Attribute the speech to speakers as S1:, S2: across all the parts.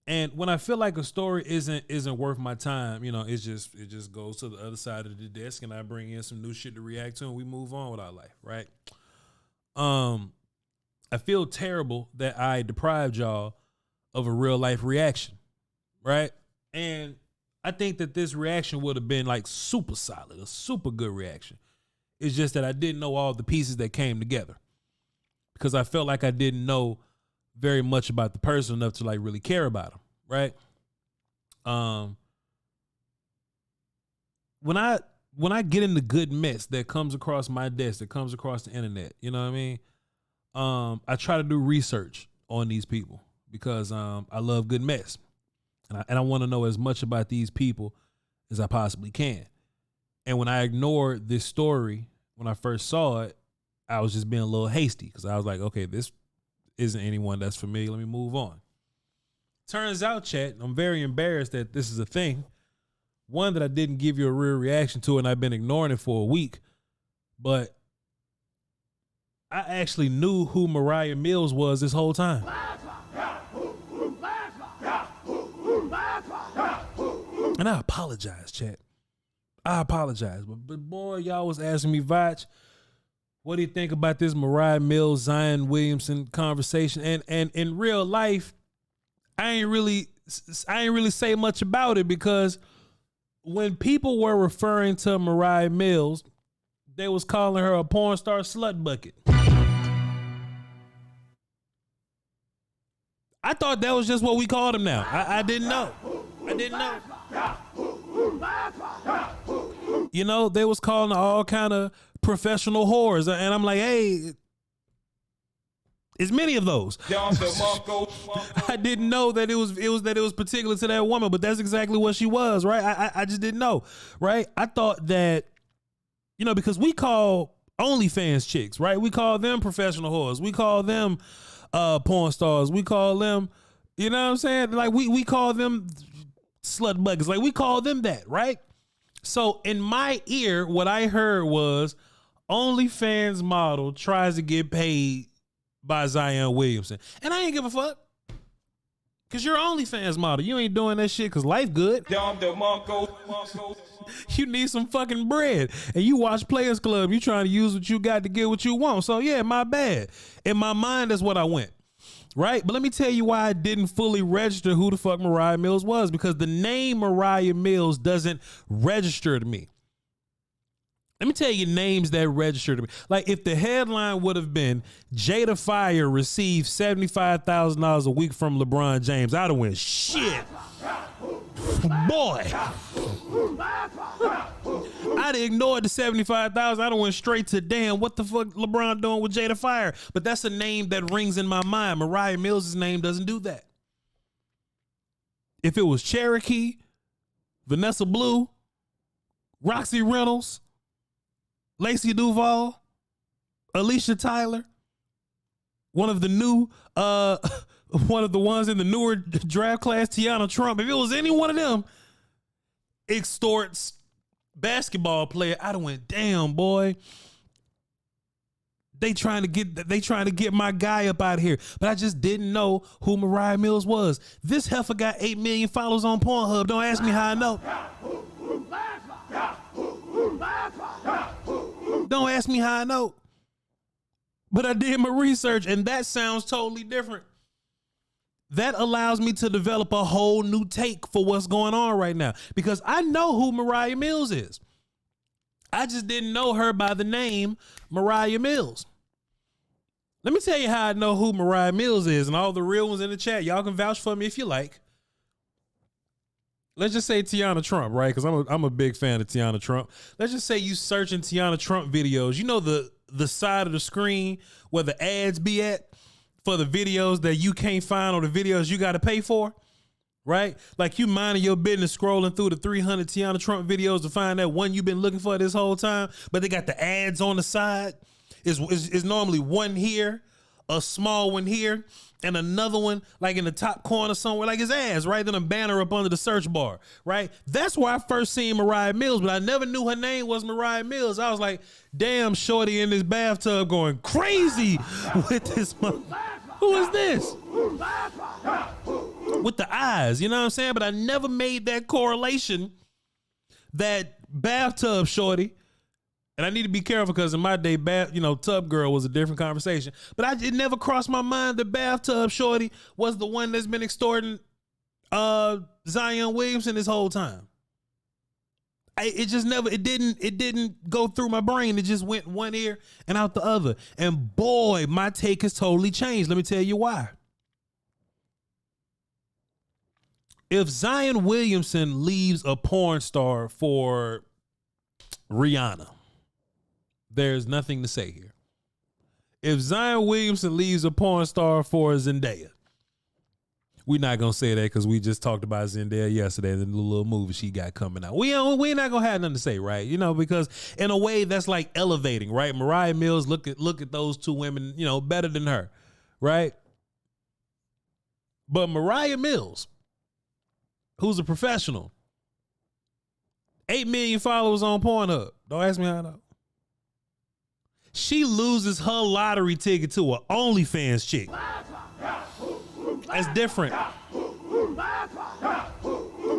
S1: And when I feel like a story isn't worth my time, it just goes to the other side of the desk, and I bring in some new shit to react to, and we move on with our life, right? I feel terrible that I deprived y'all of a real life reaction, right? And I think that this reaction would have been like super solid, a super good reaction. It's just that I didn't know all the pieces that came together because I felt like I didn't know very much about the person enough to like really care about him, right? When I get in the good mess that comes across my desk, that comes across the internet, you know what I mean? I try to do research on these people because I love good mess, and I want to know as much about these people as I possibly can. And when I ignored this story when I first saw it, I was just being a little hasty because I was like, okay, this isn't anyone that's familiar. Let me move on. Turns out, chat, I'm very embarrassed that this is a thing. One, that I didn't give you a real reaction to, and I've been ignoring it for a week. But I actually knew who Mariah Mills was this whole time. And I apologize, chat. I apologize. But boy, y'all was asking me, Voch, what do you think about this Mariah Mills, Zion Williamson conversation? And in real life, I ain't really say much about it because when people were referring to Mariah Mills, they was calling her a porn star slut bucket. I thought that was just what we called him now. I didn't know. I didn't know. They was calling her all kind of professional whores, and I'm like, hey, it's many of those. I didn't know that it was particular to that woman, but that's exactly what she was, right? I just didn't know, right? I thought that, because we call OnlyFans chicks, right? We call them professional whores. We call them porn stars. We call them, you know what I'm saying? Like we call them slut buckets. Like we call them that, right? So in my ear, what I heard was OnlyFans model tries to get paid by Zion Williamson. And I ain't give a fuck. Cause you're OnlyFans model. You ain't doing that shit cause life good. You need some fucking bread. And you watch Players Club. You trying to use what you got to get what you want. So yeah, my bad. In my mind, that's what I went. Right? But let me tell you why I didn't fully register who the fuck Mariah Mills was. Because the name Mariah Mills doesn't register to me. Let me tell you names that register to me. Like if the headline would have been Jada Fire received $75,000 a week from LeBron James, I'd have went, shit. Boy. I'd have ignored the $75,000. I'd have went straight to, damn, what the fuck LeBron doing with Jada Fire? But that's a name that rings in my mind. Mariah Mills' name doesn't do that. If it was Cherokee, Vanessa Blue, Roxy Reynolds, Lacey Duval, Alicia Tyler, one of the ones in the newer draft class, Tiana Trump. If it was any one of them, extorts basketball player, I'd have went, damn, boy. They trying to get my guy up out of here. But I just didn't know who Mariah Mills was. This heifer got 8 million followers on Pornhub. Don't ask me how I know. Don't ask me how I know. But I did my research, and that sounds totally different. That allows me to develop a whole new take for what's going on right now. Because I know who Mariah Mills is. I just didn't know her by the name Mariah Mills. Let me tell you how I know who Mariah Mills is, and all the real ones in the chat. Y'all can vouch for me if you like. Let's just say Tiana Trump, right? Because I'm a big fan of Tiana Trump. Let's just say you searching Tiana Trump videos. You know the side of the screen where the ads be at for the videos that you can't find or the videos you got to pay for, right? Like you minding your business scrolling through the 300 Tiana Trump videos to find that one you've been looking for this whole time, but they got the ads on the side. Is normally one here, a small one here, and another one like in the top corner somewhere, like his ass, right? Then a banner up under the search bar, right? That's where I first seen Mariah Mills, but I never knew her name was Mariah Mills. I was like, damn, shorty in this bathtub going crazy with this. Who is this? with the eyes, you know what I'm saying? But I never made that correlation that bathtub shorty, and I need to be careful because in my day, tub girl was a different conversation. But it never crossed my mind that bathtub shorty was the one that's been extorting Zion Williamson this whole time. It didn't go through my brain. It just went one ear and out the other. And boy, my take has totally changed. Let me tell you why. If Zion Williamson leaves a porn star for Rihanna, there's nothing to say here. If Zion Williamson leaves a porn star for Zendaya, we're not going to say that because we just talked about Zendaya yesterday in the little movie she got coming out. We're not going to have nothing to say, right? Because in a way that's like elevating, right? Mariah Mills, look at those two women, better than her, right? But Mariah Mills, who's a professional, 8 million followers on Pornhub. Don't ask me how I know. She loses her lottery ticket to an OnlyFans chick. That's different.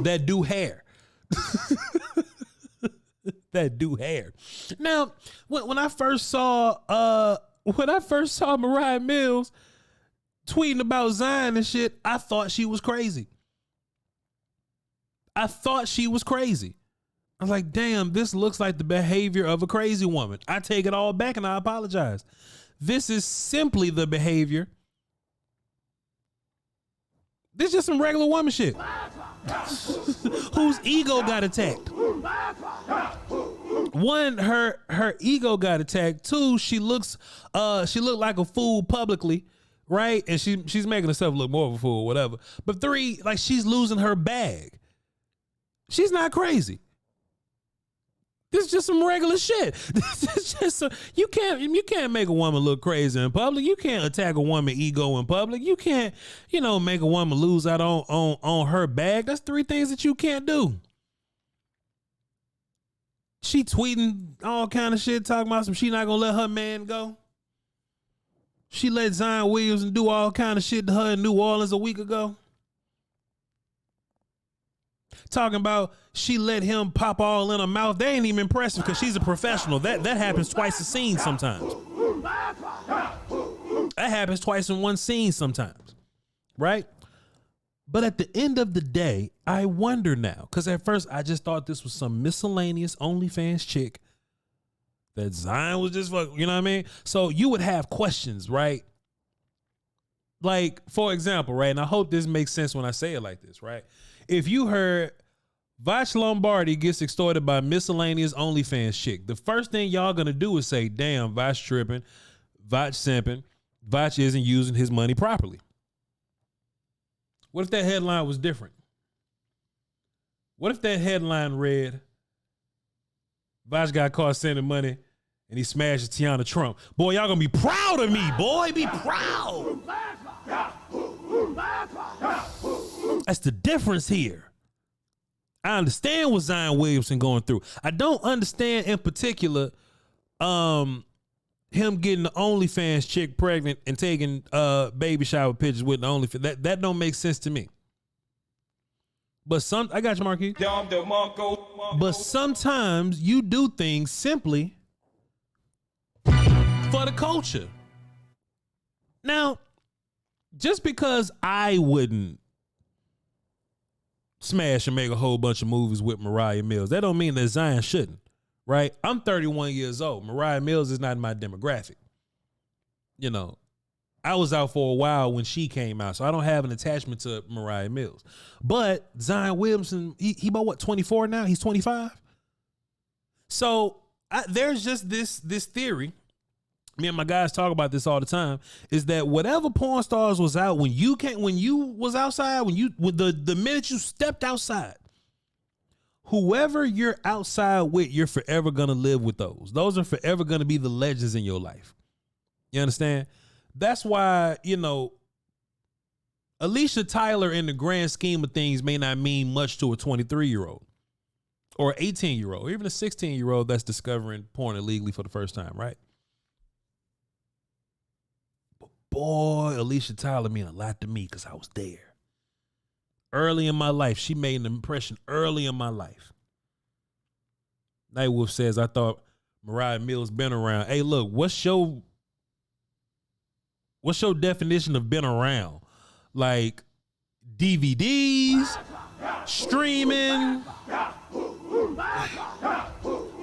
S1: That do hair. That do hair. Now, when I first saw Mariah Mills tweeting about Zion and shit, I thought she was crazy. I was like, damn, this looks like the behavior of a crazy woman. I take it all back and I apologize. This is simply the behavior. This is just some regular woman shit. Whose ego got attacked. One, her ego got attacked. Two, she looked like a fool publicly, right? And she's making herself look more of a fool, whatever. But three, like she's losing her bag. She's not crazy. This is just some regular shit. This is just you can't make a woman look crazy in public. You can't attack a woman's ego in public. You can't, make a woman lose out on her bag. That's three things that you can't do. She tweeting all kind of shit, talking about she not gonna let her man go. She let Zion Williamson do all kind of shit to her in New Orleans a week ago. Talking about she let him pop all in her mouth. They ain't even impressive because she's a professional. That happens twice a scene sometimes. That happens twice in one scene sometimes, right? But at the end of the day, I wonder now, because at first I just thought this was some miscellaneous OnlyFans chick that Zion was just fucking, you know what I mean? So you would have questions, right? Like, for example, right? And I hope this makes sense when I say it like this, right? If you heard Voch Lombardi gets extorted by miscellaneous OnlyFans chick, the first thing y'all gonna do is say, damn, Voch tripping, Voch simping, Voch isn't using his money properly. What if that headline was different? What if that headline read, Voch got caught sending money and he smashed Tiana Trump? Boy, y'all gonna be proud of me, boy. Be proud. That's the difference here. I understand what Zion Williamson going through. I don't understand in particular him getting the OnlyFans chick pregnant and taking baby shower pictures with the OnlyFans. That don't make sense to me. But I got you, Marquis. But sometimes you do things simply for the culture. Now, just because I wouldn't smash and make a whole bunch of movies with Mariah Mills, that don't mean that Zion shouldn't, right? I'm 31 years old. Mariah Mills is not in my demographic. I was out for a while when she came out, so I don't have an attachment to Mariah Mills. But Zion Williamson, he about what, 24 now? He's 25. So there's just this theory. Me and my guys talk about this all the time, is that whatever porn stars was out when you was outside, the minute you stepped outside, whoever you're outside with, you're forever gonna live with those. Those are forever gonna be the legends in your life. You understand? That's why, Alicia Tyler in the grand scheme of things may not mean much to a 23-year-old or an 18-year-old, or even a 16-year-old that's discovering porn illegally for the first time, right? Boy, Alicia Tyler mean a lot to me because I was there. Early in my life, she made an impression early in my life. Nightwolf says, I thought Mariah Mills been around. Hey, look, what's your definition of been around? Like DVDs, streaming,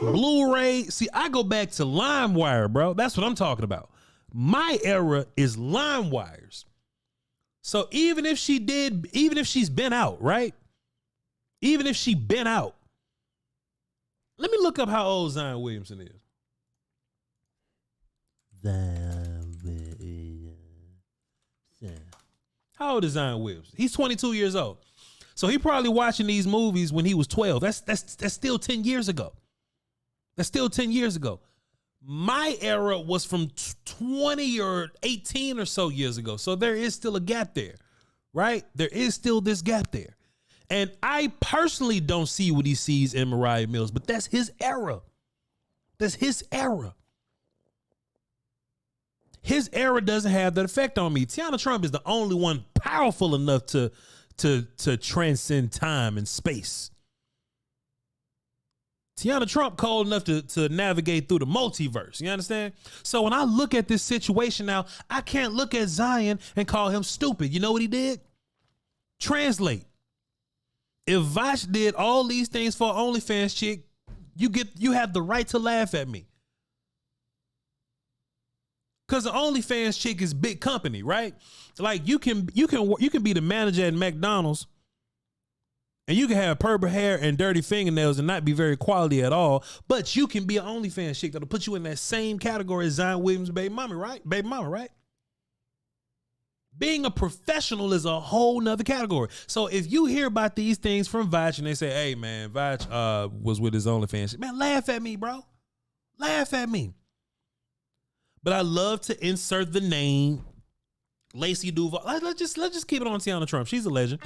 S1: Blu-ray. See, I go back to LimeWire, bro. That's what I'm talking about. My era is LimeWires. So even if she's been out, right? Even if she been out, let me look up how old Zion Williamson is. How old is Zion Williamson? He's 22 years old. So he probably watching these movies when he was 12. That's still 10 years ago. That's still 10 years ago. My era was from 20 or 18 or so years ago. So there is still a gap there, right? There is still this gap there. And I personally don't see what he sees in Mariah Mills, but that's his era. That's his era. His era doesn't have that effect on me. Tiana Trump is the only one powerful enough to transcend time and space. Tiana Trump cold enough to navigate through the multiverse. You understand? So when I look at this situation now, I can't look at Zion and call him stupid. You know what he did? Translate. If Voch did all these things for an OnlyFans chick, you have the right to laugh at me. Cause the OnlyFans chick is big company, right? Like you can be the manager at McDonald's and you can have purple hair and dirty fingernails and not be very quality at all, but you can be an OnlyFans chick that'll put you in that same category as Zion Williams' baby mama, right? Being a professional is a whole nother category. So if you hear about these things from Voch and they say, hey man, Voch was with his OnlyFans chick, man, laugh at me, bro. Laugh at me. But I love to insert the name Lacey Duval. Let's just keep it on Tiana Trump. She's a legend.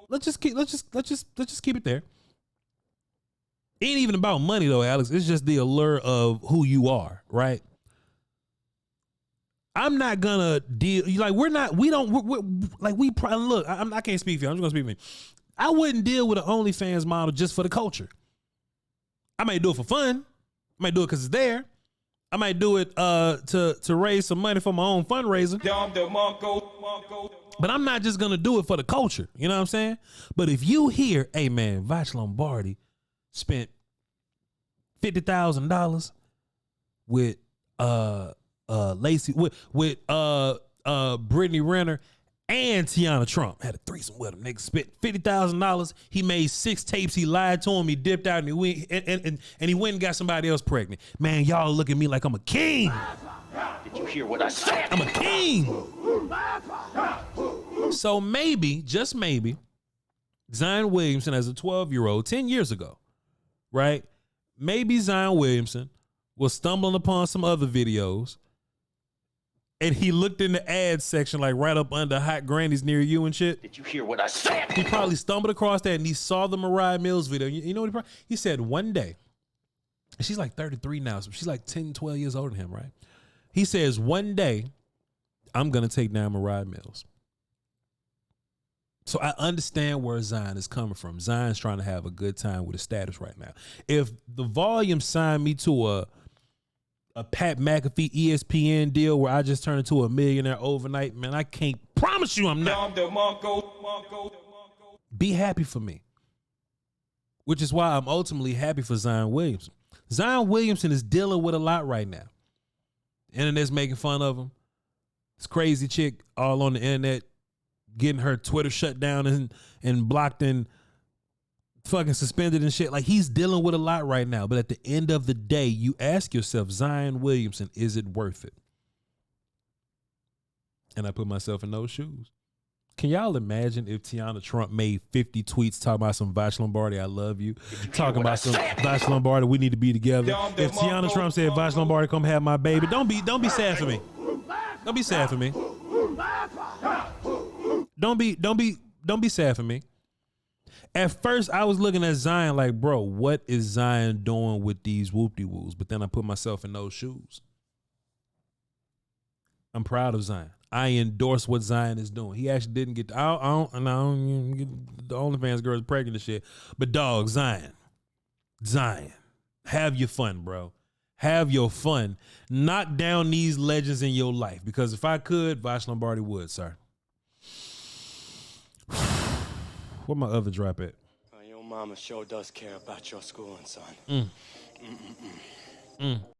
S1: Let's just keep it there. It ain't even about money though, Alex. It's just the allure of who you are, right? I'm not gonna deal like we're look. I can't speak for you. I'm just gonna speak for me. I wouldn't deal with an OnlyFans model just for the culture. I might do it for fun. I might do it because it's there. I might do it to raise some money for my own fundraiser. But I'm not just gonna do it for the culture. You know what I'm saying? But if you hear, hey man, Voch Lombardi spent $50,000 with Lacey with Brittany Renner and Tiana Trump had a threesome with him. Nigga spent $50,000. He made 6 tapes. He lied to him. He dipped out and he went and he went and got somebody else pregnant. Man, y'all look at me like I'm a king.
S2: Did you hear what I said?
S1: I'm a king. So maybe, just maybe, Zion Williamson as a 12-year-old 10 years ago, right? Maybe Zion Williamson was stumbling upon some other videos and he looked in the ad section, like right up under hot grannies near you and shit.
S2: Did you hear what I said?
S1: He probably stumbled across that and he saw the Mariah Mills video. You know what he said one day, and she's like 33 now, so she's like 10, 12 years older than him, right? He says, one day, I'm going to take down Mariah Mills. So I understand where Zion is coming from. Zion's trying to have a good time with his status right now. If the Volume signed me to a Pat McAfee ESPN deal where I just turned into a millionaire overnight, man, I can't promise you I'm not. Be happy for me. Which is why I'm ultimately happy for Zion Williamson. Zion Williamson is dealing with a lot right now. The internet's making fun of him. This crazy chick all on the internet getting her Twitter shut down and blocked and fucking suspended and shit. Like, he's dealing with a lot right now. But at the end of the day, you ask yourself, Zion Williamson, is it worth it? And I put myself in those shoes. Can y'all imagine if Tiana Trump made 50 tweets talking about some Voch Lombardi, I love you. Talking about some Voch Lombardi, we need to be together. If Tiana Trump said Voch Lombardi, come have my baby, don't be sad for me. Don't be sad for me. Don't be sad for me. At first, I was looking at Zion like, bro, what is Zion doing with these whoop-de-woos? But then I put myself in those shoes. I'm proud of Zion. I endorse what Zion is doing. He actually didn't get. I don't get the OnlyFans girls pregnant and shit. But dog, Zion, have your fun, bro. Have your fun. Knock down these legends in your life. Because if I could, Voch Lombardi would, sir. Where my other drop at?
S3: Your mama sure does care about your schooling, son.